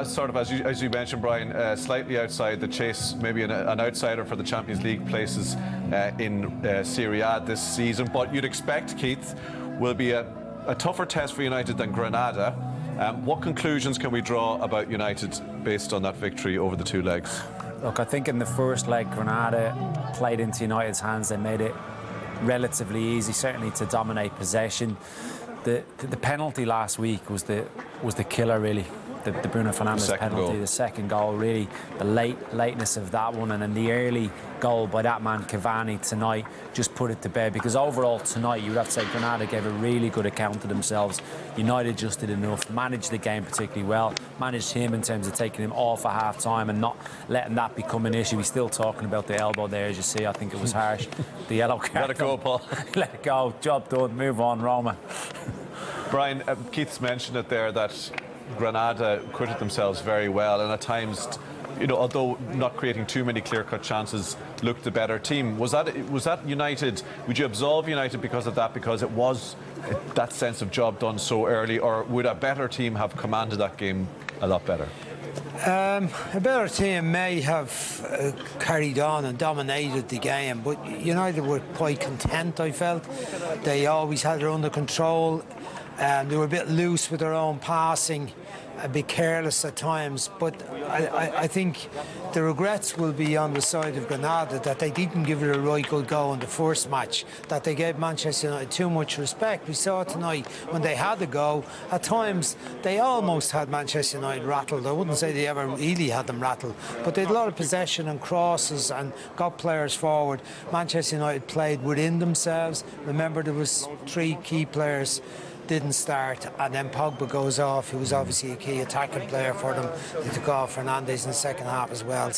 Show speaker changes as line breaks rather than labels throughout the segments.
sort of, as you mentioned, Brian, slightly outside the chase, maybe an outsider for the Champions League places in Serie A this season. But you'd expect, Keith, will be a tougher test for United than Granada. What conclusions can we draw about United based on that victory over the two legs?
Look, I think in the first leg, Granada played into United's hands. They made it relatively easy, certainly to dominate possession. The penalty last week was the killer, really. The Bruno Fernandes penalty, the second goal, really the lateness of that one, and then the early goal by that man Cavani tonight just put it to bed. Because overall tonight, you would have to say Granada gave a really good account of themselves. United just did enough, managed the game particularly well, managed him in terms of taking him off at half-time and not letting that become an issue. He's still talking about the elbow there, as you see. I think it was harsh. The yellow card.
Let it go, Paul.
Let it go. Job done. Move on, Roma.
Brian, Keith's mentioned it there that Granada acquitted themselves very well, and at times, you know, although not creating too many clear-cut chances, looked the better team. Was that United? Would you absolve United because of that? Because it was that sense of job done so early, or would a better team have commanded that game a lot better?
A better team may have carried on and dominated the game, but United were quite content, I felt. They always had it under control. They were a bit loose with their own passing, a bit careless at times. But I think the regrets will be on the side of Granada that they didn't give it a right good go in the first match, that they gave Manchester United too much respect. We saw tonight when they had the go, at times they almost had Manchester United rattled. I wouldn't say they ever really had them rattled, but they had a lot of possession and crosses and got players forward. Manchester United played within themselves. Remember, there was 3 key players didn't start, and then Pogba goes off, who was obviously a key attacking player for them. They took off Fernandes in the second half as well.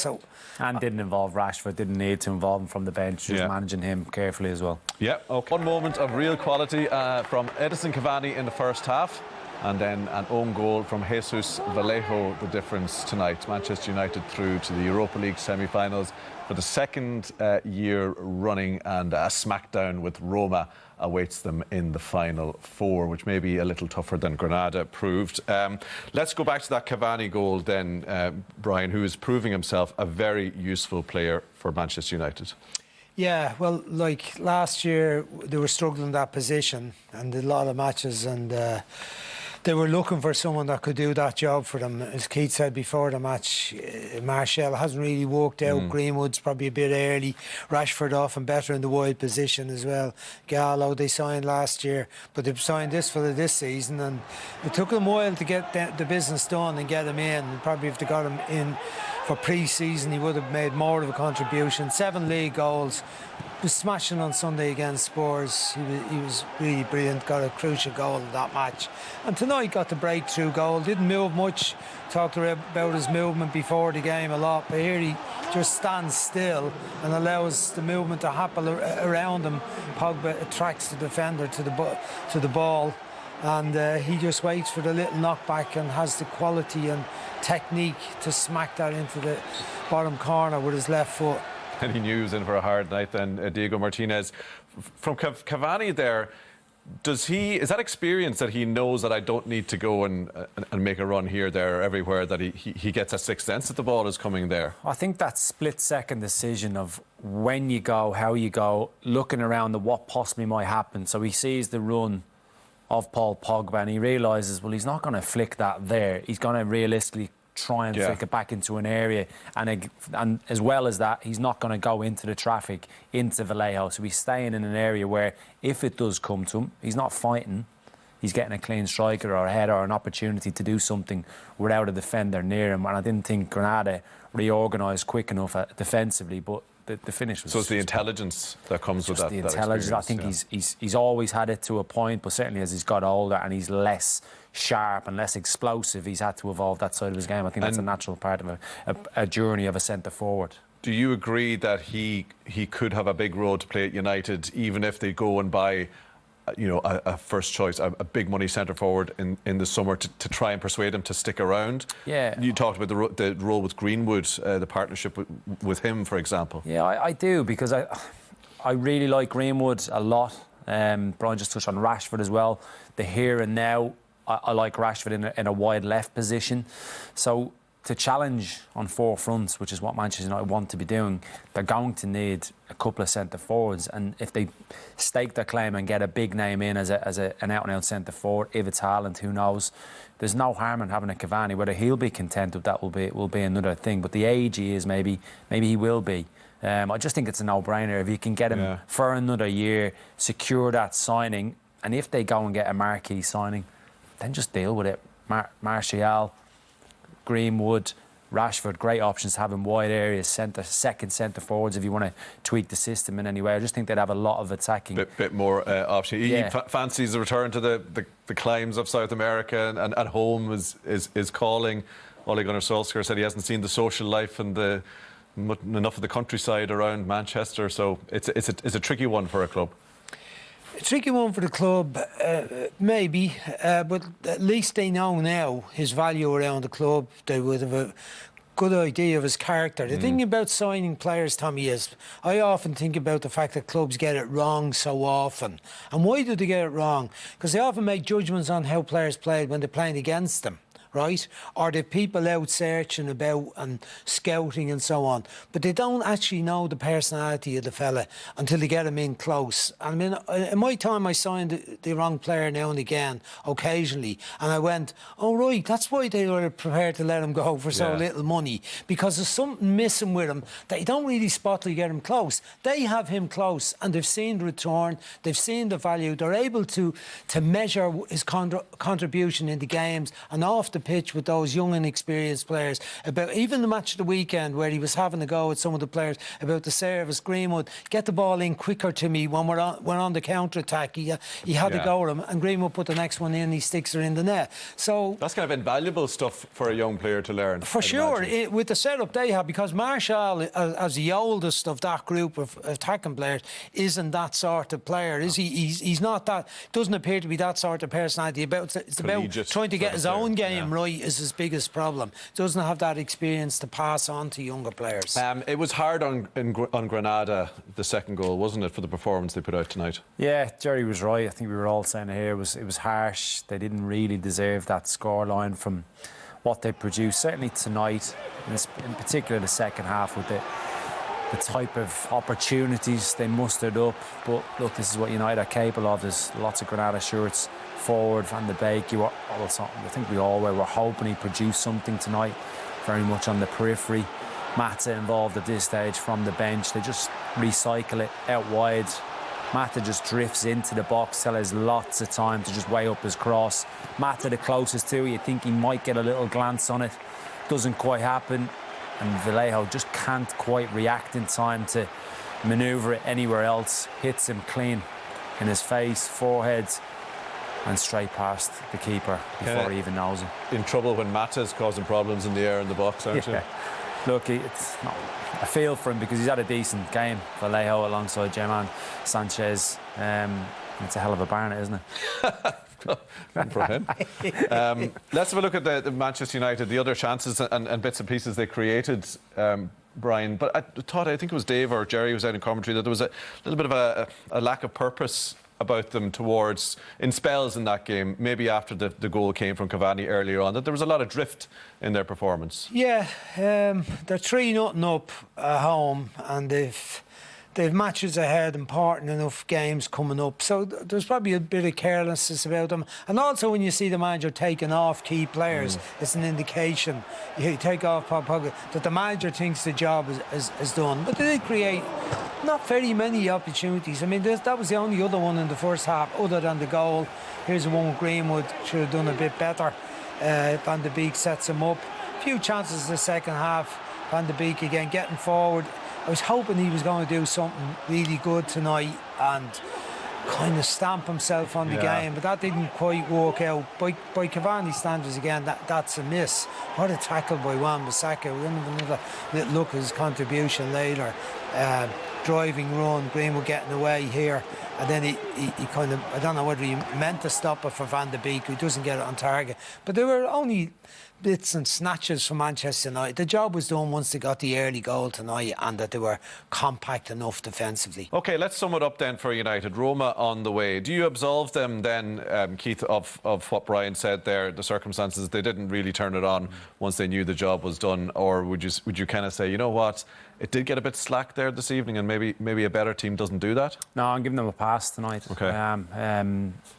And didn't involve Rashford, didn't need to involve him from the bench, just managing him carefully as well.
Yeah, okay. One moment of real quality from Edison Cavani in the first half, and then an own goal from Jesus Vallejo, the difference tonight. Manchester United through to the Europa League semi-finals for the second year running, and a smackdown with Roma awaits them in the final 4, which may be a little tougher than Granada proved. Let's go back to that Cavani goal then, Brian, who is proving himself a very useful player for Manchester United.
Yeah, well, like last year, they were struggling in that position and a lot of matches, and they were looking for someone that could do that job for them. As Keith said before the match, Martial hasn't really worked out. Greenwood's probably a bit early. Rashford often better in the wide position as well. Gallo they signed last year, but they've signed this for this season, and it took them a while to get the business done and get him in. And probably if they got him in for pre-season, he would have made more of a contribution. 7 league goals. Was smashing on Sunday against Spurs. He was really brilliant, got a crucial goal in that match. And tonight got the breakthrough goal, didn't move much, talked about his movement before the game a lot, but here he just stands still and allows the movement to happen around him. Pogba attracts the defender to the ball, and he just waits for the little knockback and has the quality and technique to smack that into the bottom corner with his left foot.
And he knew he was in for a hard night then, Diego Martinez. From Cavani there, is that experience that he knows that I don't need to go and make a run here, there, everywhere, that he gets a sixth sense that the ball is coming there?
I think that split-second decision of when you go, how you go, looking around at what possibly might happen. So he sees the run of Paul Pogba and he realises, well, he's not going to flick that there. He's going to realistically try and flick it back into an area, and as well as that, he's not going to go into the traffic into Vallejo, so he's staying in an area where if it does come to him, he's not fighting, he's getting a clean striker or a header or an opportunity to do something without a defender near him. And I didn't think Granada reorganised quick enough defensively, but the finish was...
So it's the intelligence that comes with that.
The intelligence. I think he's always had it to a point, but certainly as he's got older and he's less sharp and less explosive, he's had to evolve that side of his game. I think that's a natural part of a journey of a centre forward.
Do you agree that he could have a big role to play at United, even if they go and buy, you know, a first choice, a big money centre forward in the summer to try and persuade him to stick around?
Yeah.
You talked about the role with Greenwood, the partnership with him, for example.
Yeah, I do, because I really like Greenwood a lot. Brian just touched on Rashford as well. The here and now I like Rashford in a wide left position. So to challenge on four fronts, which is what Manchester United want to be doing, they're going to need a couple of centre forwards. And if they stake their claim and get a big name in as an out-and-out centre forward, if it's Haaland, who knows? There's no harm in having a Cavani. Whether he'll be content with that will be another thing. But the age he is, maybe he will be. I just think it's a no-brainer. If you can get him for another year, secure that signing, and if they go and get a marquee signing, then just deal with it. Martial, Greenwood, Rashford, great options to have in wide areas, second centre forwards if you want to tweak the system in any way. I just think they'd have a lot of attacking.
Bit more option. He fancies a return to the climes of South America, and at home is calling. Ole Gunnar Solskjaer said he hasn't seen the social life and enough of the countryside around Manchester, so it's a tricky one for a club.
A tricky one for the club, maybe, but at least they know now his value around the club. They would have a good idea of his character. The thing about signing players, Tommy, is I often think about the fact that clubs get it wrong so often. And why do they get it wrong? Because they often make judgments on how players played when they're playing against them. Right? Or the people out searching about and scouting and so on. But they don't actually know the personality of the fella until they get him in close. I mean, in my time, I signed the wrong player now and again, occasionally. And I went, oh, right, that's why they were prepared to let him go for so little money. Because there's something missing with him that you don't really spot till you get him close. They have him close and they've seen the return, they've seen the value. They're able to measure his contribution in the games and off the pitch with those young and experienced players. About even the match of the weekend where he was having a go at some of the players about the service. Greenwood, get the ball in quicker to me when we're on the counter attack. He had to go at him, and Greenwood put the next one in. He sticks her in the net. So
that's kind of invaluable stuff for a young player to learn.
For sure, with the setup they have, because Martial, as the oldest of that group of attacking players, isn't that sort of player. Is he? He's not that. Doesn't appear to be that sort of personality. It's about trying to get his own game right is his biggest problem. Doesn't have that experience to pass on to younger players.
It was hard on Granada, the second goal, wasn't it, for the performance they put out tonight? Yeah,
Jerry was right. I think we were all saying it here. It was harsh. They didn't really deserve that scoreline from what they produced. Certainly tonight, in particular the second half, with the type of opportunities they mustered up. But look, this is what United are capable of. There's lots of Granada shirts forward. Van de Beek, I think we all were hoping he produced something tonight, very much on the periphery. Mata involved at this stage from the bench. They just recycle it out wide. Mata just drifts into the box till has lots of time to just weigh up his cross. Mata the closest to, you think he might get a little glance on it. Doesn't quite happen. And Vallejo just can't quite react in time to manoeuvre it anywhere else. Hits him clean in his face, forehead, and straight past the keeper before he even knows it.
In trouble when Mata's causing problems in the air in the box, aren't you?
Look, I feel for him because he's had a decent game, Vallejo, alongside German Sanchez. It's a hell of a barnet, isn't it?
For him. Let's have a look at the Manchester United, the other chances and bits and pieces they created, Brian. But I think it was Dave or Jerry who was out in commentary, that there was a little bit of a lack of purpose about them in spells in that game, maybe after the goal came from Cavani earlier on, that there was a lot of drift in their performance. Yeah,
they're 3-0 up at home, and they've matches ahead, important enough games coming up. So there's probably a bit of carelessness about them. And also when you see the manager taking off key players, it's an indication, you take off Pogba, that the manager thinks the job is done. But they did create not very many opportunities. I mean, that was the only other one in the first half, other than the goal. Here's the one with Greenwood, should have done a bit better. Van de Beek sets him up. A few chances in the second half. Van de Beek again getting forward. I was hoping he was going to do something really good tonight and kind of stamp himself on the game, but that didn't quite work out. By Cavani standards again, that's a miss. What a tackle by Wan-Bissaka. We're going to have another little look at his contribution later. driving run, Greenwood getting away here, and then he kind of, I don't know whether he meant to stop it for Van de Beek, who doesn't get it on target. But there were only bits and snatches from Manchester United. The job was done once they got the early goal tonight, and that they were compact enough defensively.
OK, let's sum it up then for United. Roma on the way. Do you absolve them then, Keith, of what Brian said there, the circumstances? They didn't really turn it on once they knew the job was done, or would you kind of say, you know what, it did get a bit slack there this evening, and maybe a better team doesn't do that?
No, I'm giving them a pass tonight.
OK.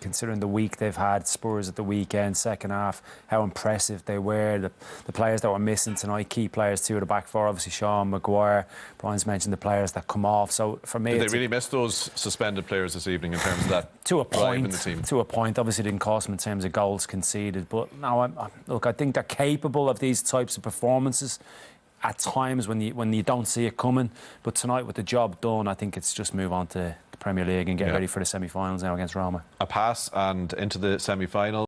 Considering the week they've had, Spurs at the weekend, second half, how impressive they were, the players that were missing tonight, key players too at the back four, obviously Sean Maguire. Brian's mentioned the players that come off. So for me,
did they really miss those suspended players this evening in terms of that
to a
drive
point?
in the team? To
a point, obviously it didn't cost them in terms of goals conceded. But no, look, I think they're capable of these types of performances at times when you don't see it coming. But tonight, with the job done, I think it's just move on to the Premier League and get ready for the semi-finals now against Roma.
A pass and into the semi-final.